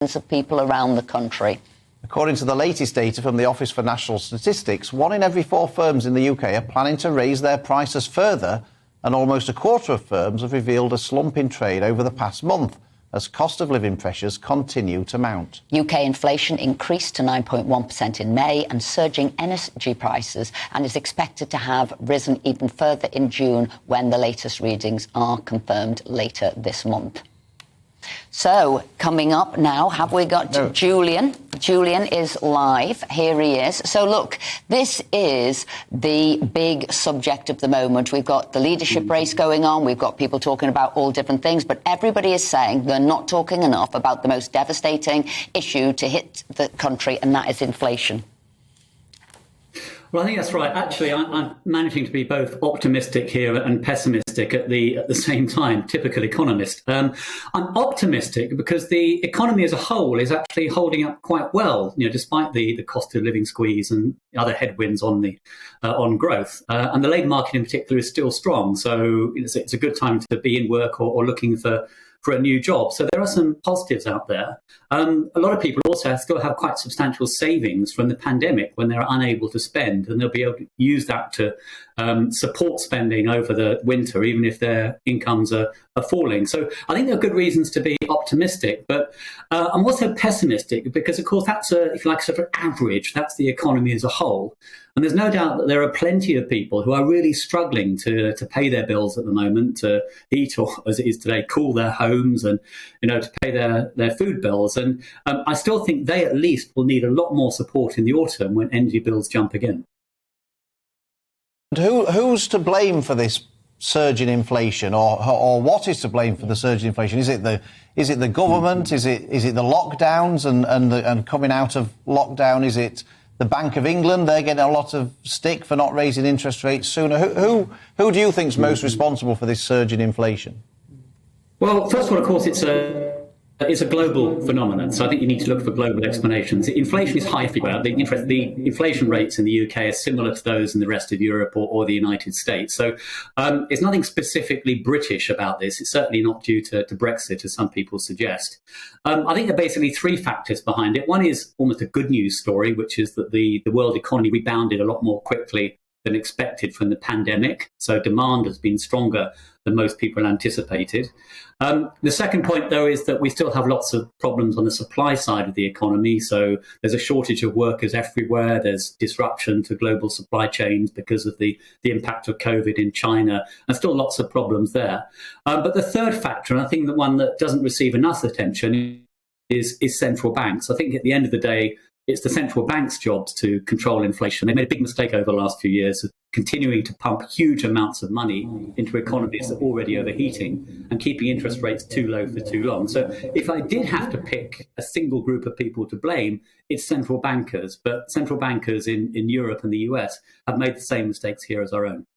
of people around the country. According to the latest data from the Office for National Statistics, 1 in every 4 firms in the UK are planning to raise their prices further, and almost a quarter of firms have revealed a slump in trade over the past month as cost of living pressures continue to mount. UK inflation increased to 9.1% in May, and surging energy prices and is expected to have risen even further in June when the latest readings are confirmed later this month. So, coming up now, have we got Julian? Julian is live. Here he is. So, look, this is the big subject of the moment. We've got the leadership race going on. We've got people talking about all different things. But everybody is saying they're not talking enough about the most devastating issue to hit the country, and that is inflation. Well, I think that's right. Actually, I'm managing to be both optimistic here and pessimistic at the same time. Typical economist. I'm optimistic because the economy as a whole is actually holding up quite well, despite the cost of living squeeze and other headwinds on growth. And the labour market in particular is still strong. So it's a good time to be in work or looking for a new job. So there are some positives out there. A lot of people also still have quite substantial savings from the pandemic when they're unable to spend, and they'll be able to use that to support spending over the winter, even if their incomes are falling. So I think there are good reasons to be optimistic, but I'm also pessimistic because, of course, that's if you like, sort of average. That's the economy as a whole. And there's no doubt that there are plenty of people who are really struggling to pay their bills at the moment, to eat, or as it is today, cool their homes, and to pay their food bills. And I still think they at least will need a lot more support in the autumn when energy bills jump again. Who's to blame for this surge in inflation, or what is to blame for the surge in inflation? Is it the government? Is it the lockdowns and coming out of lockdown? Is it the Bank of England? They're getting a lot of stick for not raising interest rates sooner. Who do you think is most responsible for this surge in inflation? Well, first of all, of course, it's a global phenomenon, so I think you need to look for global explanations. Inflation is high everywhere. The inflation rates in the UK are similar to those in the rest of Europe or the United States. So it's nothing specifically British about this. It's certainly not due to Brexit, as some people suggest. I think there are basically 3 factors behind it. One is almost a good news story, which is that the world economy rebounded a lot more quickly than expected from the pandemic. So demand has been stronger than most people anticipated. The second point, though, is that we still have lots of problems on the supply side of the economy. So there's a shortage of workers everywhere. There's disruption to global supply chains because of the impact of COVID in China, and still lots of problems there. But the third factor, and I think the one that doesn't receive enough attention, is central banks. I think at the end of the day, it's the central bank's jobs to control inflation. They made a big mistake over the last few years of continuing to pump huge amounts of money into economies that are already overheating and keeping interest rates too low for too long. So if I did have to pick a single group of people to blame, it's central bankers. But central bankers in Europe and the US have made the same mistakes here as our own.